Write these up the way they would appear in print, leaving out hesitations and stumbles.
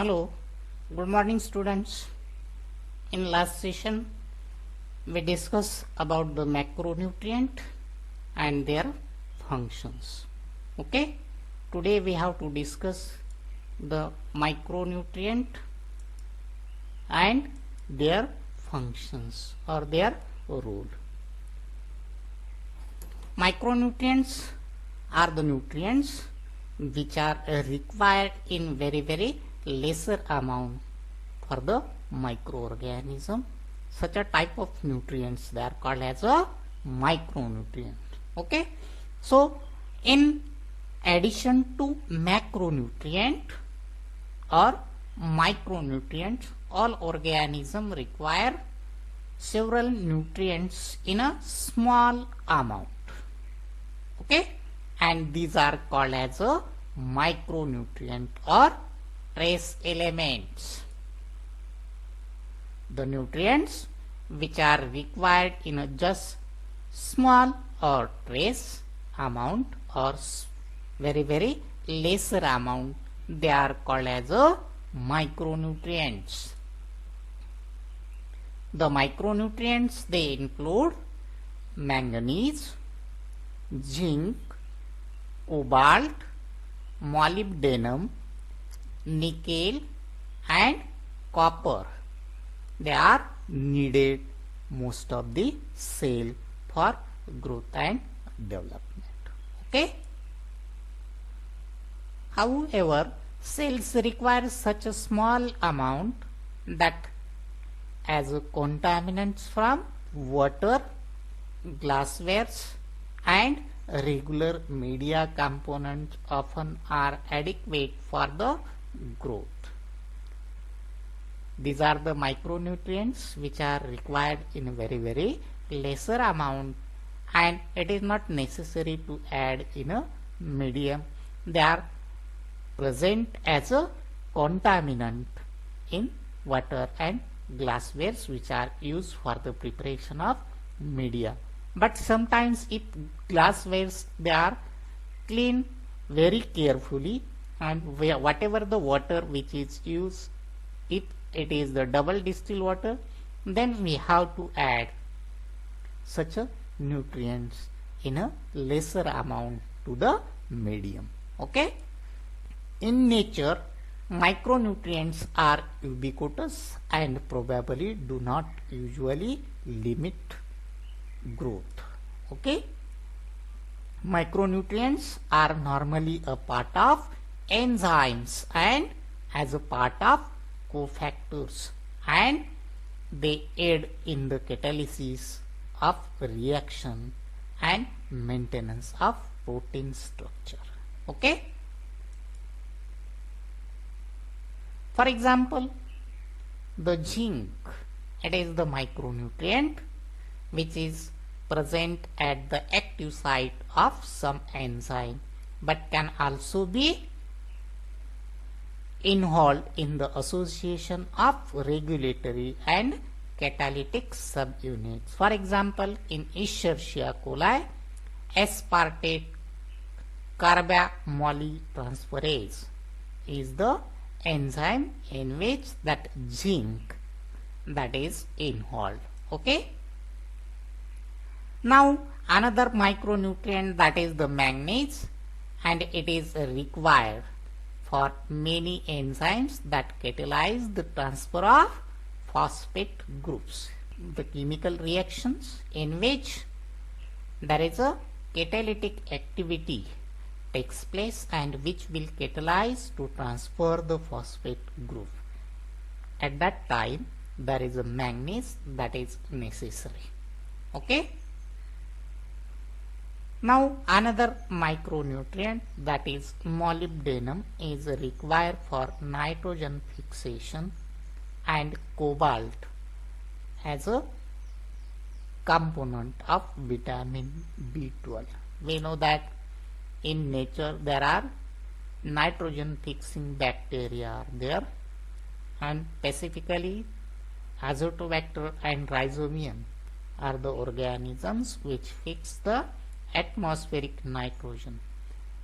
Hello, good morning students. In last session we discussed about the macronutrient and their functions. Okay, today we have to discuss the micronutrient and their functions or their role. Micronutrients are the nutrients which are required in very lesser amount for the microorganism. Such a type of nutrients they are called as a micronutrient. Okay, so in addition to macronutrient or micronutrients, all organisms require several nutrients in a small amount. Okay, and these are called as a micronutrient or trace elements. The nutrients which are required in a just small or trace amount or very lesser amount, they are called as a micronutrients. The micronutrients, they include manganese, zinc, cobalt, molybdenum, nickel and copper. They are needed most of the cell for growth and development. Okay. However, cells require such a small amount that as contaminants from water, glasswares and regular media components often are adequate for the growth. These are the micronutrients which are required in a very lesser amount, and it is not necessary to add in a medium. They are present as a contaminant in water and glasswares which are used for the preparation of media. But sometimes if glasswares, they are cleaned very carefully, and whatever the water which is used, if it is the double distilled water, then we have to add such a nutrients in a lesser amount to the medium. Okay. In nature, micronutrients are ubiquitous and probably do not usually limit growth. Okay. Micronutrients are normally a part of enzymes and as a part of cofactors, and they aid in the catalysis of reaction and maintenance of protein structure. Okay. For example, the zinc, it is the micronutrient which is present at the active site of some enzyme, but can also be involved in the association of regulatory and catalytic subunits. For example, in Escherichia coli, aspartate carbamolyltransferase is the enzyme in which that zinc that is involved. Okay. Now another micronutrient, that is the manganese, and it is required for many enzymes that catalyze the transfer of phosphate groups. The chemical reactions in which there is a catalytic activity takes place and which will catalyze to transfer the phosphate group. At that time there is a manganese that is necessary. Okay. Now another micronutrient, that is molybdenum, is required for nitrogen fixation and cobalt as a component of vitamin B12. We know that in nature there are nitrogen fixing bacteria are there, and specifically Azotobacter and Rhizobium are the organisms which fix the atmospheric nitrogen,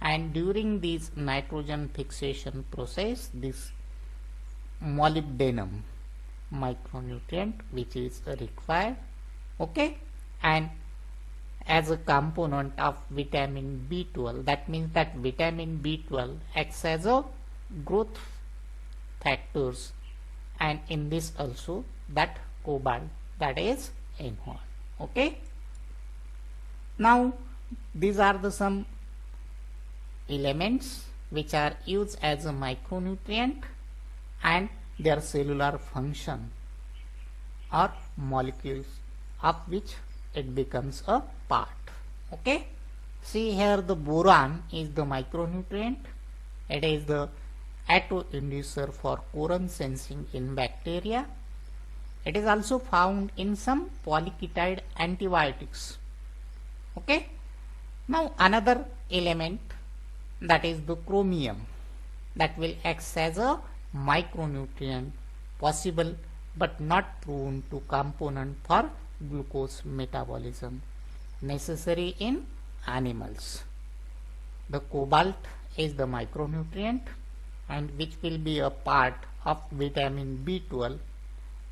and during this nitrogen fixation process, this molybdenum micronutrient which is required, okay, and as a component of vitamin B12. That means that vitamin B12 acts as a growth factors, and in this also that cobalt that is involved, okay. Now these are the some elements which are used as a micronutrient and their cellular function or molecules of which it becomes a part, okay. See here, the boron is the micronutrient. It is the autoinducer for coron sensing in bacteria. It is also found in some polyketide antibiotics, okay. Now another element, that is the chromium, that will act as a micronutrient, possible but not proven to component for glucose metabolism necessary in animals. The cobalt is the micronutrient and which will be a part of vitamin B12,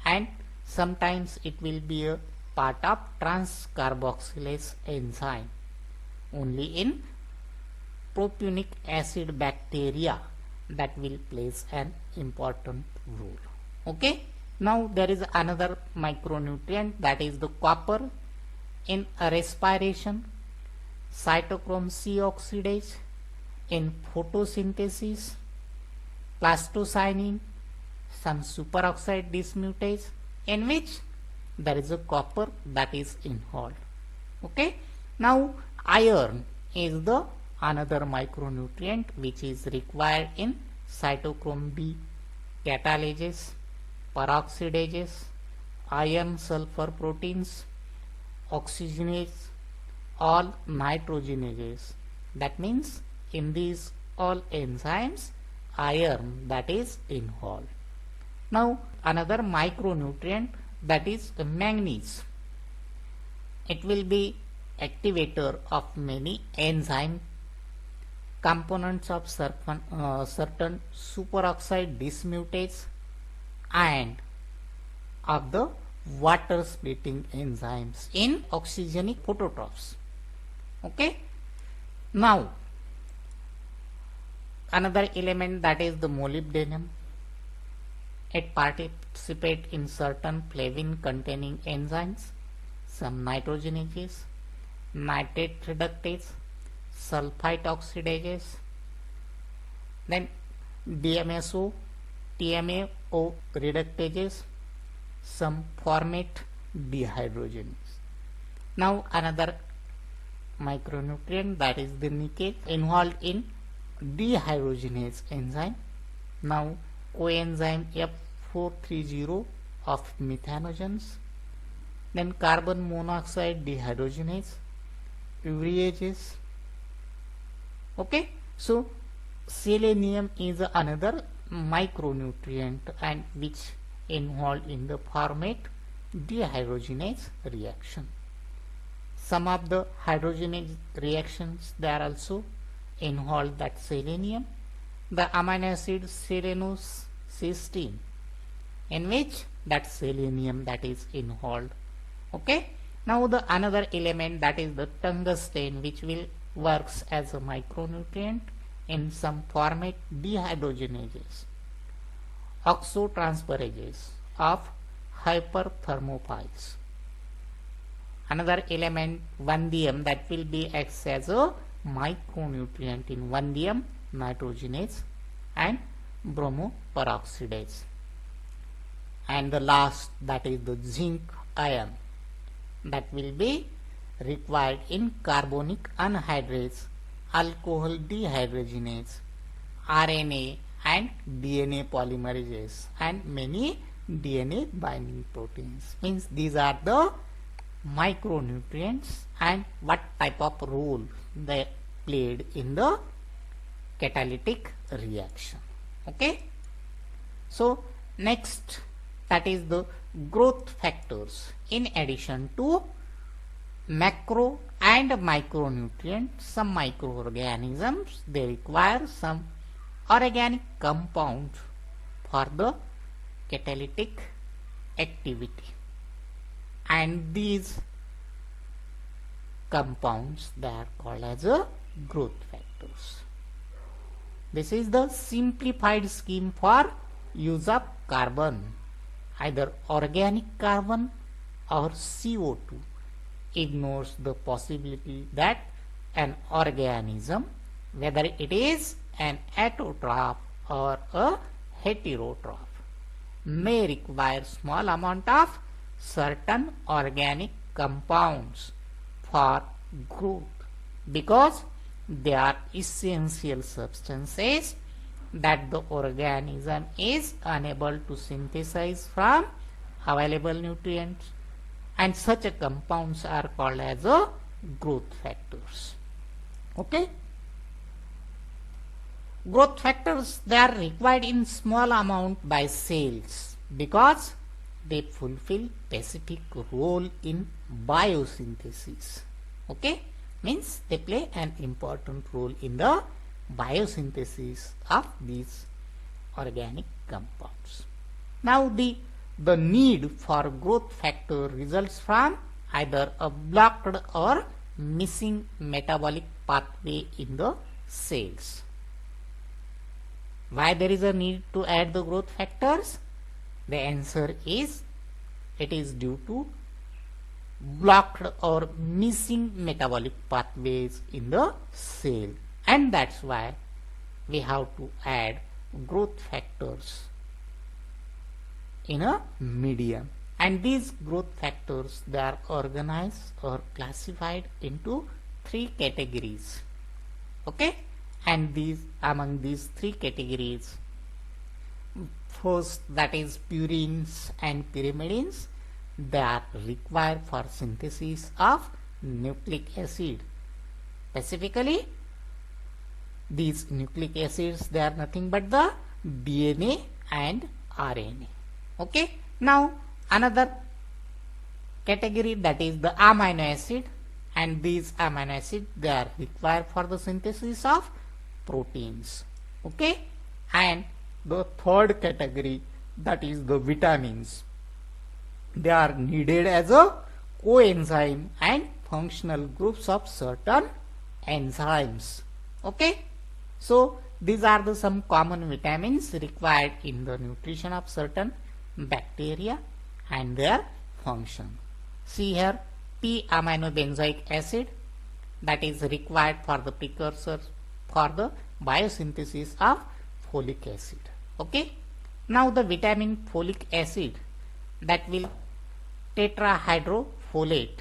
and sometimes it will be a part of trans-carboxylase enzyme only in propionic acid bacteria, that will plays an important role, okay. Now there is another micronutrient, that is the copper in respiration, cytochrome C oxidase, in photosynthesis, plastocyanin, some superoxide dismutase, in which there is a copper that is involved, okay. Now iron is the another micronutrient which is required in cytochrome B catalases, peroxidases, iron sulfur proteins, oxygenase, all nitrogenases. That means in these all enzymes iron that is involved. Now another micronutrient, that is manganese. It will be activator of many enzyme components of certain superoxide dismutase and of the water splitting enzymes in oxygenic phototrophs, okay. Now another element, that is the molybdenum. It participates in certain flavin containing enzymes, some nitrogenases, nitrate reductase, sulfite oxidase, then DMSO, TMAO reductases, some formate dehydrogenase. Now another micronutrient, that is the nickel, involved in dehydrogenase enzyme. Now coenzyme F430 of methanogens, then carbon monoxide dehydrogenase, ureases, okay. So selenium is another micronutrient and which involved in the formate dehydrogenase reaction. Some of the hydrogenase reactions they are also involved, that selenium, the amino acid selenocysteine, in which that selenium that is involved, okay. Now the another element, that is the tungsten, which will works as a micronutrient in some formate dehydrogenases, oxotransferases of hyperthermophiles. Another element, vanadium, that will be acts as a micronutrient in vanadium nitrogenase and bromoperoxidase. And the last, that is the zinc ion, that will be required in carbonic anhydrase, alcohol dehydrogenase, RNA and DNA polymerase and many DNA binding proteins. Means these are the micronutrients and what type of role they played in the catalytic reaction, okay. So next, that is the growth factors. In addition to macro and micronutrients, some microorganisms they require some organic compounds for the catalytic activity, and these compounds, they are called as a growth factors. This is the simplified scheme for use of carbon, either organic carbon or CO2. Ignores the possibility that an organism, whether it is an autotroph or a heterotroph, may require small amount of certain organic compounds for growth, because they are essential substances that the organism is unable to synthesize from available nutrients, and such compounds are called as a growth factors. Okay, growth factors, they are required in small amount by cells because they fulfill specific role in biosynthesis. Okay, means they play an important role in the biosynthesis of these organic compounds. Now the need for growth factor results from either a blocked or missing metabolic pathway in the cells. Why there is a need to add the growth factors? The answer is, it is due to blocked or missing metabolic pathways in the cell, and that's why we have to add growth factors in a medium. And these growth factors, they are organized or classified into 3 categories. Okay, and these, among these 3 categories, first, that is purines and pyrimidines, they are required for synthesis of nucleic acid. Specifically, these nucleic acids, they are nothing but the DNA and RNA. Okay, now another category, that is the amino acid, and these amino acids, they are required for the synthesis of proteins. Okay, and the third category, that is the vitamins, they are needed as a coenzyme and functional groups of certain enzymes. Okay, so these are the some common vitamins required in the nutrition of certain bacteria and their function. See here, P-aminobenzoic acid, that is required for the precursor for the biosynthesis of folic acid. Okay, now the vitamin folic acid, that will tetrahydrofolate,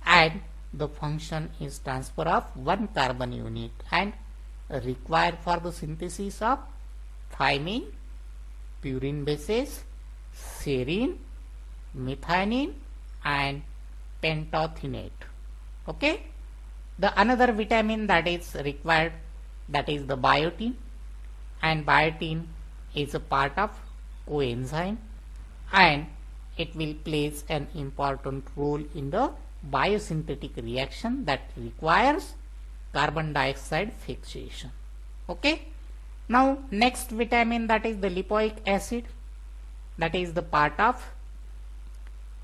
and the function is transfer of 1 carbon unit and required for the synthesis of thymine, purine bases, serine, methionine and pantothenate. Okay, the another vitamin that is required, that is the biotin, and biotin is a part of coenzyme and it will plays an important role in the biosynthetic reaction that requires carbon dioxide fixation. Okay, now next vitamin, that is the lipoic acid, that is the part of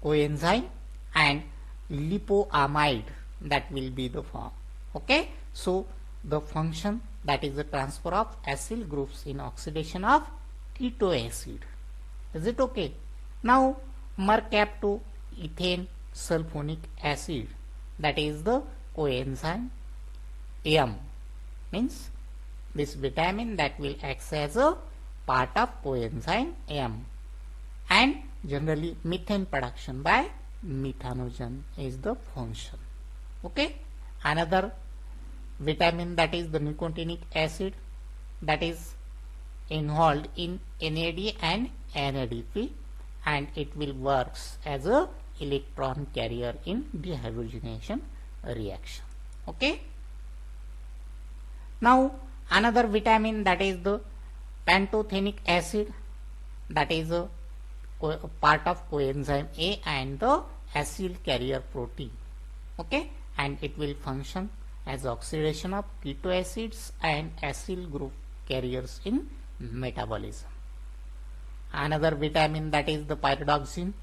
coenzyme and lipoamide, that will be the form. Okay, so the function, that is the transfer of acyl groups in oxidation of keto acid. Is it okay? Now mercaptoethane sulfonic acid, that is the coenzyme M, means this vitamin that will act as a part of coenzyme M, and generally methane production by methanogen is the function. Okay, another vitamin, that is the nicotinic acid, that is involved in NAD and NADP, and it will works as a electron carrier in dehydrogenation reaction. Okay, now another vitamin, that is the pantothenic acid, that is a part of coenzyme A and the acyl carrier protein. Okay, and it will function as oxidation of keto acids and acyl group carriers in metabolism. another vitamin, that is the pyridoxine.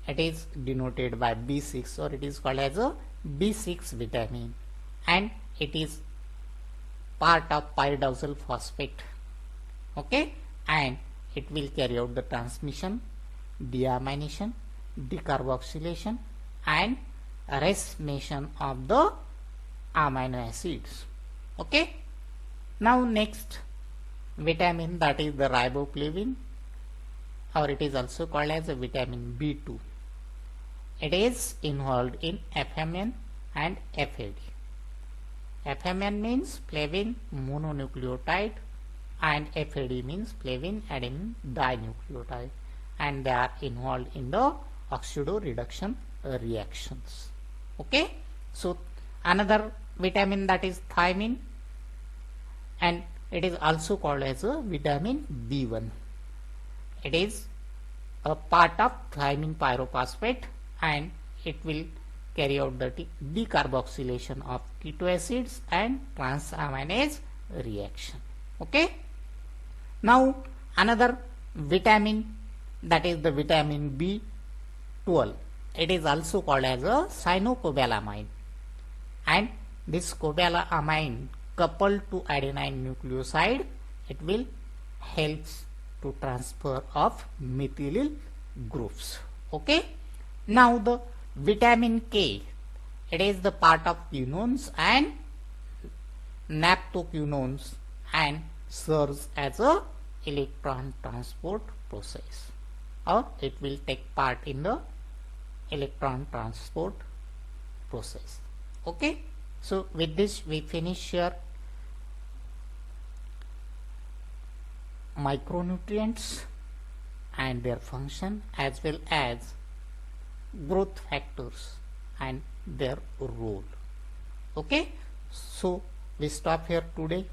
It is denoted by B6, or it is called as a B6 vitamin, and it is part of pyridoxal phosphate. Okay, and it will carry out the transmission, deamination, decarboxylation, and racemation of the amino acids. Okay, now next vitamin, that is the riboflavin, or it is also called as a vitamin B2. It is involved in FMN and FAD. FMN means flavin mononucleotide, and FAD means flavin adenine dinucleotide, and they are involved in the oxidoreduction reactions. Okay, so another vitamin, that is thiamine, and it is also called as a vitamin B1. It is a part of thiamine pyrophosphate, and it will carry out the decarboxylation of keto acids and transaminase reaction. Okay, now another vitamin, that is the vitamin B12. It is also called as a cyanocobalamin, and this cobalamin coupled to adenine nucleoside, it will helps to transfer of methyl groups. Okay, now the vitamin K, it is the part of quinones and naphthoquinones, and serves as a electron transport process, or it will take part in the electron transport process. Okay, so with this we finish here micronutrients and their function, as well as growth factors and their role. Okay, so we stop here today.